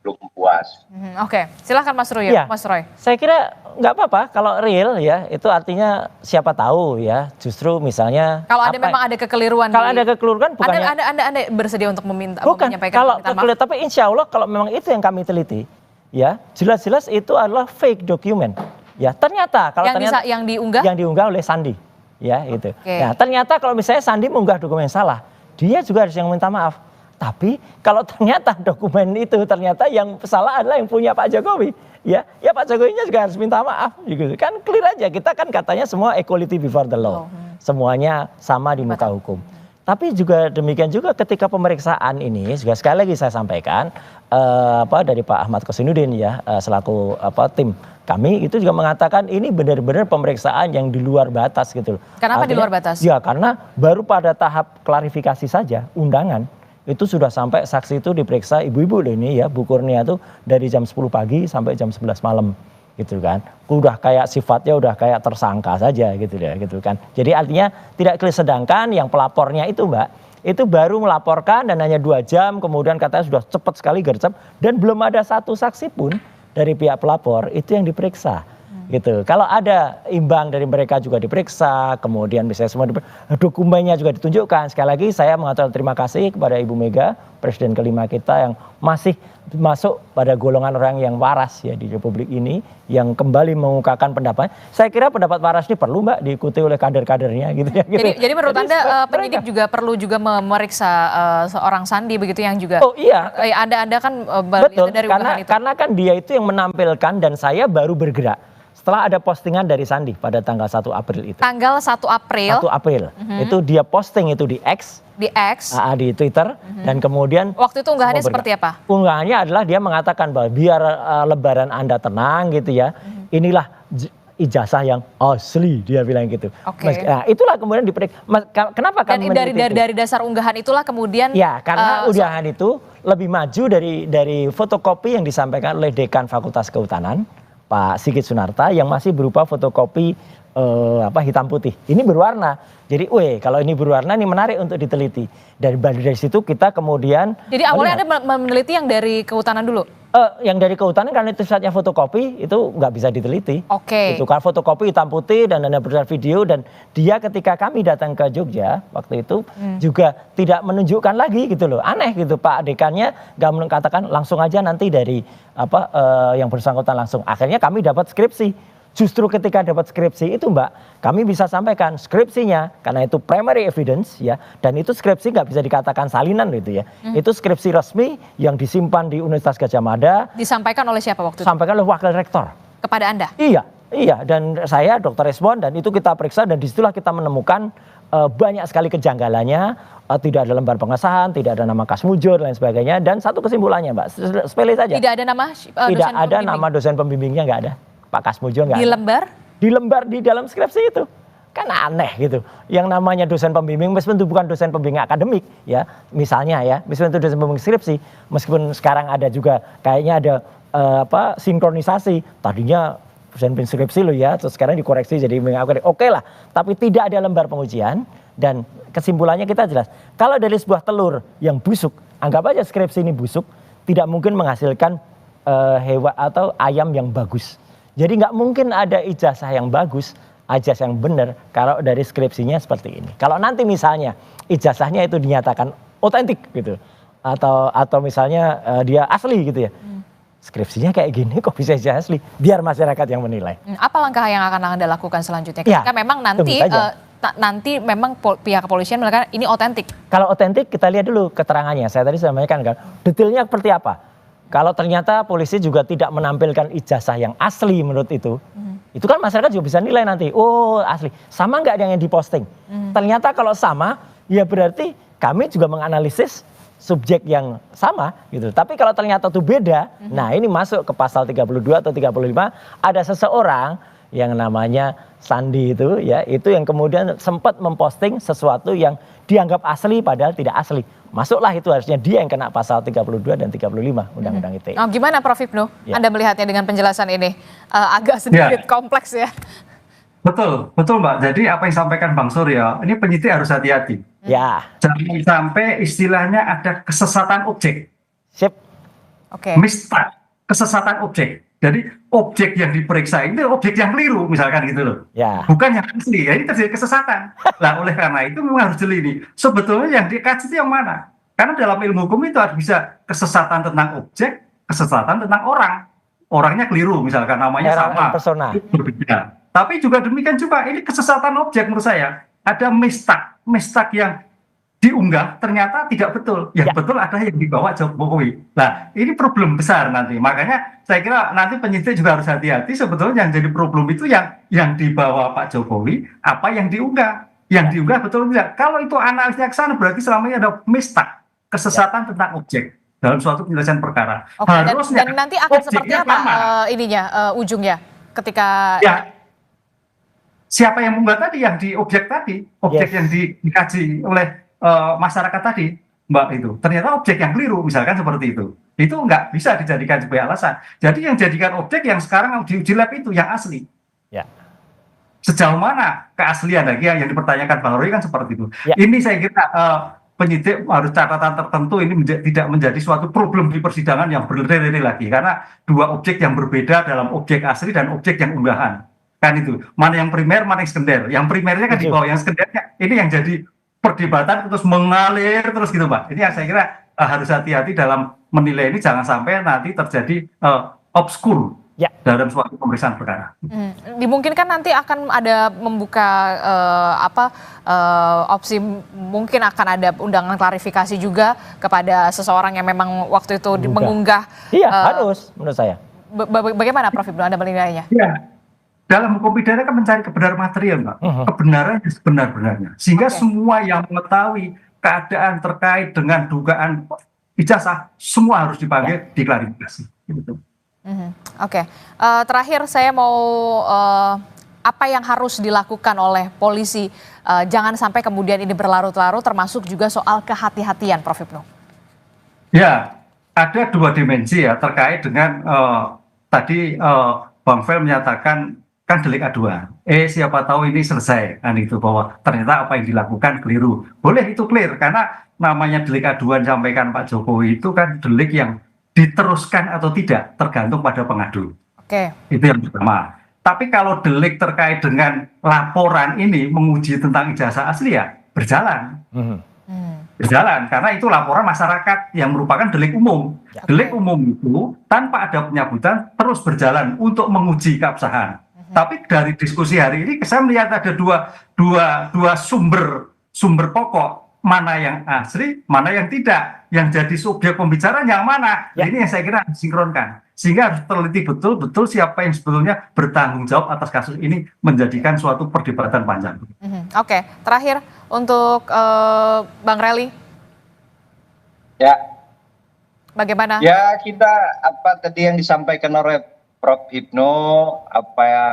belum puas. Oke, silahkan Mas Roy. Iya. Mas Roy. Saya kira nggak apa-apa kalau real ya, itu artinya siapa tahu ya, justru misalnya Kalau memang ada kekeliruan, kalau ada kekeliruan bukannya Anda bersedia untuk bukan menyampaikan kalau permintaan maaf? kekeliruan, tapi insya Allah kalau memang itu yang kami teliti ya, jelas-jelas itu adalah fake dokumen ya. Ternyata kalau yang diunggah yang diunggah oleh Sandi ya itu. Oke. Nah, ternyata kalau misalnya Sandi mengunggah dokumen salah, dia juga harus yang minta maaf. Tapi kalau ternyata dokumen itu ternyata yang salah adalah yang punya Pak Jokowi, ya Pak Jokowinya juga harus minta maaf, gitu. Kan clear aja, kita kan katanya semua equality before the law, semuanya sama di muka hukum. Tapi juga demikian juga ketika pemeriksaan ini, juga sekali lagi saya sampaikan, dari Pak Ahmad Kosinudin ya, selaku tim kami itu juga mengatakan ini benar-benar pemeriksaan yang di luar batas gitu loh. Kenapa di luar batas? Ya karena baru pada tahap klarifikasi saja, undangan. Itu sudah sampai saksi itu diperiksa ibu-ibu loh ini ya, Bu Kurnia tuh dari jam 10 pagi sampai jam 11 malam gitu kan. Udah kayak sifatnya udah kayak tersangka saja gitu ya gitu kan. Jadi artinya tidak clear, sedangkan yang pelapornya itu Mbak, itu baru melaporkan dan hanya 2 jam kemudian katanya sudah cepat sekali gercep dan belum ada satu saksi pun dari pihak pelapor itu yang diperiksa. Gitu. Kalau ada imbang dari mereka juga diperiksa, kemudian misalnya semua dokumennya juga ditunjukkan. Sekali lagi saya mengatakan terima kasih kepada Ibu Mega, Presiden kelima kita yang masih masuk pada golongan orang yang waras ya di Republik ini, yang kembali mengungkapkan pendapat. Saya kira pendapat waras ini perlu Mbak diikuti oleh kader-kadernya gitu ya. Gitu. Jadi menurut Anda penyidik juga perlu juga memeriksa seorang Sandi begitu yang juga. Oh iya. Anda kan Betul, dari unggahan itu. karena kan dia itu yang menampilkan dan saya baru bergerak setelah ada postingan dari Sandi pada tanggal 1 April itu. Tanggal 1 April. 1 April. Itu dia posting itu di X. Di X. Di Twitter. Dan kemudian. Waktu itu unggahannya seperti apa? Unggahannya adalah dia mengatakan bahwa biar lebaran Anda tenang gitu ya. Inilah ijazah yang asli, dia bilang gitu. Oke. Nah, itulah kemudian diperiksa. Kenapa kami meneliti itu? Dari dasar unggahan itulah kemudian. Ya, karena unggahan itu lebih maju dari fotokopi yang disampaikan oleh Dekan Fakultas Kehutanan, Pak Sigit Sunarta, yang masih berupa fotokopi hitam putih. Ini berwarna. Jadi, kalau ini berwarna ini menarik untuk diteliti. Dari situ kita kemudian. Jadi awalnya Anda meneliti yang dari kehutanan dulu? Yang dari kehutanan karena itu saatnya fotokopi itu nggak bisa diteliti. Oke. Itu kan fotokopi hitam putih dan ada beredar video, dan dia ketika kami datang ke Jogja waktu itu juga tidak menunjukkan lagi gitu loh. Aneh gitu, Pak dekannya nggak mengatakan langsung aja nanti dari yang bersangkutan langsung. Akhirnya kami dapat skripsi Justru ketika dapat skripsi itu Mbak, kami bisa sampaikan skripsinya karena itu primary evidence ya, dan itu skripsi nggak bisa dikatakan salinan gitu ya. Itu skripsi resmi yang disimpan di Universitas Gadjah Mada. Disampaikan oleh siapa waktu itu? Sampaikan oleh wakil rektor. Kepada Anda? Iya, dan saya Dr. Reswan, dan itu kita periksa dan disitulah kita menemukan banyak sekali kejanggalannya, tidak ada lembar pengesahan, tidak ada nama Kasmujur dan lain sebagainya, dan satu kesimpulannya Mbak, sepele saja. Tidak ada nama Tidak ada nama dosen pembimbingnya, nggak ada. Pak Kasmujur nggak ada. Di lembar? Di lembar di dalam skripsi itu. Kan aneh gitu. Yang namanya dosen pembimbing, meskipun itu bukan dosen pembimbing akademik ya, misalnya ya, meskipun itu dosen pembimbing skripsi, meskipun sekarang ada juga kayaknya ada sinkronisasi. Tadinya dosen pembimbing skripsi loh ya, terus sekarang dikoreksi jadi pembimbing akademik. Oke lah, tapi tidak ada lembar pengujian, dan kesimpulannya kita jelas. Kalau dari sebuah telur yang busuk, anggap aja skripsi ini busuk, tidak mungkin menghasilkan hewan atau ayam yang bagus. Jadi nggak mungkin ada ijazah yang bagus, ijazah yang benar kalau dari skripsinya seperti ini. Kalau nanti misalnya ijazahnya itu dinyatakan otentik gitu, atau misalnya dia asli gitu ya, skripsinya kayak gini kok bisa ijazah asli? Biar masyarakat yang menilai. Apa langkah yang akan Anda lakukan selanjutnya? Ketika memang nanti memang pihak kepolisian mengatakan ini otentik. Kalau otentik kita lihat dulu keterangannya. Saya tadi sampaikan kan, detailnya seperti apa. Kalau ternyata polisi juga tidak menampilkan ijazah yang asli menurut itu kan masyarakat juga bisa nilai nanti. Oh asli, sama nggak yang diposting? Ternyata kalau sama, ya berarti kami juga menganalisis subjek yang sama gitu. Tapi kalau ternyata itu beda, nah ini masuk ke pasal 32 atau 35, ada seseorang yang namanya Sandi itu ya, itu yang kemudian sempat memposting sesuatu yang dianggap asli padahal tidak asli. Masuklah itu, harusnya dia yang kena pasal 32 dan 35 Undang-Undang ITE. Oh, gimana Prof Hipnu? Ya. Anda melihatnya dengan penjelasan ini agak sedikit kompleks ya? Betul Mbak. Jadi apa yang disampaikan Bang Suryo, ini penyidik harus hati-hati. Ya. Jangan sampai istilahnya ada kesesatan objek. Sip. Oke. Mistake, kesesatan objek. Jadi objek yang diperiksa itu objek yang keliru misalkan gitu loh. Ya. Bukan yang asli, ya ini terjadi kesesatan. Nah oleh karena itu memang harus jeli nih. Sebetulnya yang dikaji itu yang mana? Karena dalam ilmu hukum itu harus bisa kesesatan tentang objek, kesesatan tentang orang. Orangnya keliru misalkan, namanya sama. Itu berbeda. Tapi juga demikian juga ini kesesatan objek menurut saya. Ada mistake yang diunggah ternyata tidak betul. Yang betul adalah yang dibawa Jokowi. Nah ini problem besar nanti. Makanya saya kira nanti penyidik juga harus hati-hati. Sebetulnya yang jadi problem itu yang dibawa Pak Jokowi, apa yang diunggah. Yang diunggah betul tidak. Kalau itu analisnya ke sana berarti selama ini ada mistake, kesesatan tentang objek dalam suatu penyelesaian perkara. Oke, dan nanti akan seperti apa ujungnya ketika... Ya, siapa yang mengunggah tadi, yang di objek tadi, objek yang dikaji oleh masyarakat tadi, Mbak, itu ternyata objek yang keliru misalkan seperti itu nggak bisa dijadikan sebagai alasan. Jadi yang jadikan objek yang sekarang diuji lab itu yang asli. Ya. Sejauh mana keaslian lagi yang dipertanyakan Bang Roy kan seperti itu. Ya. Ini saya kira penyidik harus catatan tertentu ini tidak menjadi suatu problem di persidangan yang berlari-lari lagi, karena dua objek yang berbeda dalam objek asli dan objek yang unggahan kan itu. Mana yang primer, mana yang sekunder. Yang primernya kan di bawah, yang sekundernya ini yang jadi perdebatan terus mengalir terus gitu Pak. Ini yang saya kira harus hati-hati dalam menilai ini, jangan sampai nanti terjadi obskur dalam suatu pemeriksaan perkara. Dimungkinkan nanti akan ada membuka opsi, mungkin akan ada undangan klarifikasi juga kepada seseorang yang memang waktu itu mengunggah. Iya harus menurut saya. Bagaimana Prof Hipnu Anda menilainya? Iya. Dalam hukum pidana kan mencari kebenaran material, Mbak. Kebenaran yang sebenar-benarnya. Sehingga semua yang mengetahui keadaan terkait dengan dugaan ijazah, semua harus dipanggil, diklarifikasi. Gitu. Oke. Terakhir saya mau apa yang harus dilakukan oleh polisi? Jangan sampai kemudian ini berlarut-larut, termasuk juga soal kehati-hatian, Prof Hipnu. Ya, ada dua dimensi ya terkait dengan tadi Bang Fel menyatakan kan delik aduan. Siapa tahu ini selesai kan itu, bahwa ternyata apa yang dilakukan keliru. Boleh itu clear, karena namanya delik aduan sampaikan Pak Jokowi itu kan delik yang diteruskan atau tidak tergantung pada pengadu. Oke. Itu yang pertama. Tapi kalau delik terkait dengan laporan ini menguji tentang ijazah asli ya berjalan. Berjalan karena itu laporan masyarakat yang merupakan delik umum. Delik umum itu tanpa ada pencabutan terus berjalan untuk menguji keabsahan. Tapi dari diskusi hari ini saya melihat ada dua sumber pokok, mana yang asli, mana yang tidak, yang jadi subjek pembicaraan yang mana. Ya. Ini yang saya kira harus sinkronkan, sehingga harus teliti betul siapa yang sebetulnya bertanggung jawab atas kasus ini, menjadikan suatu perdebatan panjang. Oke, terakhir untuk Bang Rally, Ya, bagaimana? ya kita apa tadi yang disampaikan oleh Prof. Hipno, apa ya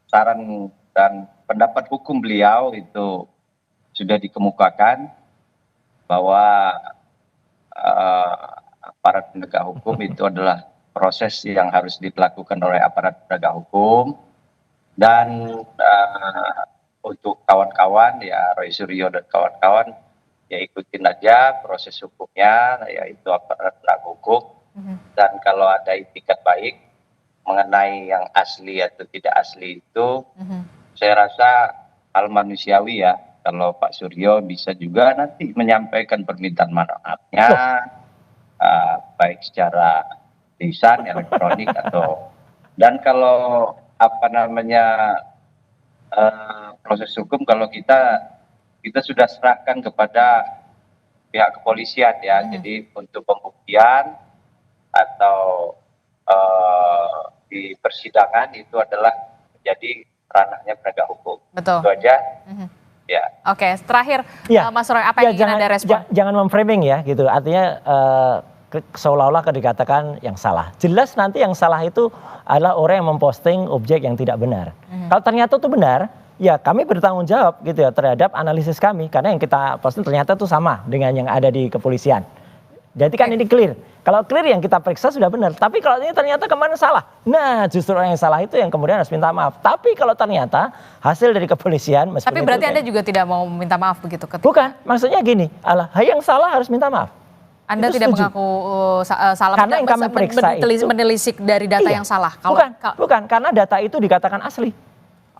saran dan pendapat hukum beliau itu sudah dikemukakan bahwa aparat penegak hukum itu adalah proses yang harus dilakukan oleh aparat penegak hukum, dan untuk kawan-kawan ya Roy Suryo dan kawan-kawan ya ikutin aja proses hukumnya, yaitu aparat penegak hukum. Dan kalau ada itikat baik mengenai yang asli atau tidak asli itu, saya rasa hal manusiawi ya, kalau Pak Suryo bisa juga nanti menyampaikan permintaan maafnya, baik secara lisan, elektronik, atau, dan kalau apa namanya proses hukum, kalau kita sudah serahkan kepada pihak kepolisian ya, jadi untuk pembuktian atau di persidangan itu adalah menjadi ranahnya penegak hukum. Betul. Itu aja. Ya. Oke, terakhir Ya. Mas Roy, apa yang ingin Anda respon? Jangan memframing ya gitu. Artinya seolah-olah dikatakan yang salah. Jelas nanti yang salah itu adalah orang yang memposting objek yang tidak benar. Kalau ternyata itu benar, ya kami bertanggung jawab gitu ya terhadap analisis kami, karena yang kita posting ternyata itu sama dengan yang ada di kepolisian. Jadi kan ini clear. Kalau clear yang kita periksa sudah benar. Tapi kalau ini ternyata kemana salah. Nah justru orang yang salah itu yang kemudian harus minta maaf. Tapi kalau ternyata hasil dari kepolisian. Tapi berarti Anda juga tidak mau minta maaf begitu ketika? Bukan, maksudnya gini. Yang salah harus minta maaf. Anda itu tidak setuju. mengaku salah. Karena yang kami periksa itu. Menelisik dari data yang salah. Bukan, karena data itu dikatakan asli.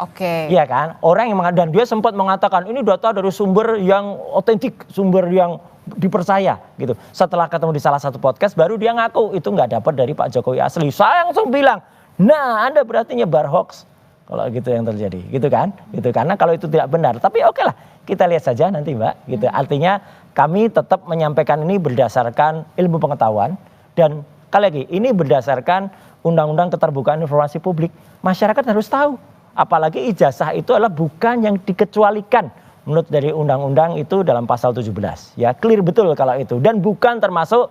Oke. Iya kan, orang yang dan dia sempat mengatakan ini data dari sumber yang otentik, sumber yang dipercaya gitu. Setelah ketemu di salah satu podcast baru dia ngaku itu nggak dapat dari Pak Jokowi asli. Saya langsung bilang, nah Anda berarti nyebar hoax kalau gitu yang terjadi, gitu kan? Gitu karena kalau itu tidak benar. Tapi oke lah, kita lihat saja nanti Mbak. Gitu. Artinya kami tetap menyampaikan ini berdasarkan ilmu pengetahuan dan kali lagi ini berdasarkan Undang-Undang Keterbukaan Informasi Publik. Masyarakat harus tahu. Apalagi ijazah itu adalah bukan yang dikecualikan menurut dari undang-undang itu dalam pasal 17 ya, clear betul kalau itu, dan bukan termasuk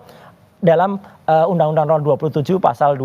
dalam Undang-Undang Nomor 27 pasal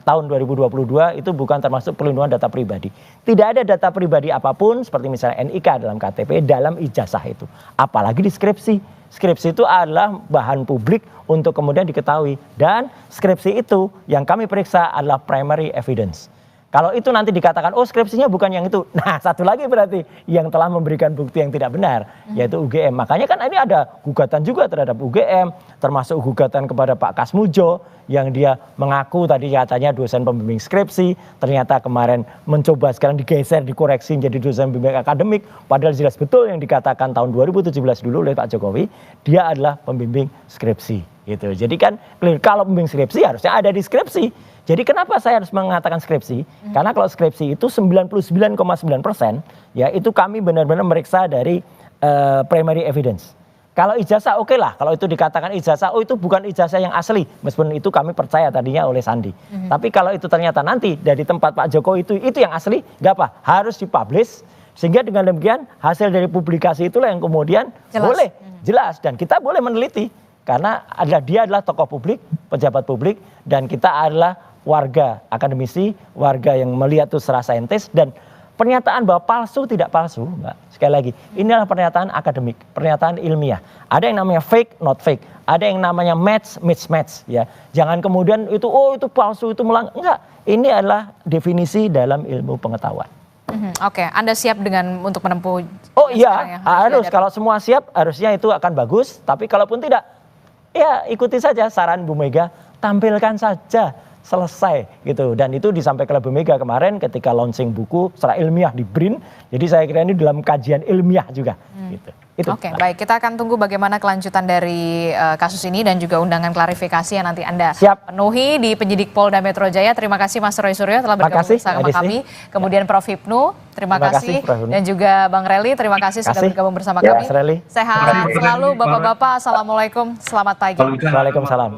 tahun 2022 itu bukan termasuk perlindungan data pribadi. Tidak ada data pribadi apapun seperti misalnya NIK dalam KTP dalam ijazah itu, apalagi di skripsi. Skripsi itu adalah bahan publik untuk kemudian diketahui, dan skripsi itu yang kami periksa adalah primary evidence. Kalau itu nanti dikatakan, oh skripsinya bukan yang itu. Nah satu lagi berarti yang telah memberikan bukti yang tidak benar, yaitu UGM. Makanya kan ini ada gugatan juga terhadap UGM, termasuk gugatan kepada Pak Kasmujo, yang dia mengaku tadi katanya dosen pembimbing skripsi, ternyata kemarin mencoba sekarang digeser, dikoreksi menjadi dosen pembimbing akademik, padahal jelas betul yang dikatakan tahun 2017 dulu oleh Pak Jokowi, dia adalah pembimbing skripsi. Gitu. Jadi kan kalau pembimbing skripsi harusnya ada di skripsi. Jadi kenapa saya harus mengatakan skripsi? Karena kalau skripsi itu 99,9% ya itu kami benar-benar meriksa dari primary evidence. Kalau ijazah oke lah, kalau itu dikatakan ijazah, oh itu bukan ijazah yang asli. Meskipun itu kami percaya tadinya oleh Sandi. Tapi kalau itu ternyata nanti dari tempat Pak Jokowi itu yang asli, nggak apa, harus dipublish. Sehingga dengan demikian hasil dari publikasi itulah yang kemudian boleh jelas dan kita boleh meneliti. Karena dia adalah tokoh publik, pejabat publik, dan kita adalah warga akademisi, warga yang melihat itu secara saintis, dan pernyataan bahwa palsu tidak palsu, Mbak. Sekali lagi, ini adalah pernyataan akademik, pernyataan ilmiah. Ada yang namanya fake, not fake. Ada yang namanya match, mismatch. Ya, jangan kemudian itu, oh itu palsu, itu enggak. Ini adalah definisi dalam ilmu pengetahuan. Oke, Anda siap untuk menempuh? Oh iya, harus. Kalau semua siap, harusnya itu akan bagus. Tapi kalaupun tidak, ya ikuti saja saran Bu Mega, tampilkan saja selesai gitu. Dan itu disampaikan oleh Bu Mega kemarin ketika launching buku secara ilmiah di BRIN. Jadi saya kira ini dalam kajian ilmiah juga gitu. Oke, baik. Kita akan tunggu bagaimana kelanjutan dari kasus ini dan juga undangan klarifikasi yang nanti Anda penuhi di penyidik Polda Metro Jaya. Terima kasih Mas Roy Suryo telah bergabung bersama kami. Kemudian Prof. Hipnu, terima kasih. Dan juga Bang Reli, terima kasih sudah bergabung bersama kami. Sehat selalu Bapak-Bapak. Assalamualaikum, selamat pagi. Waalaikumsalam.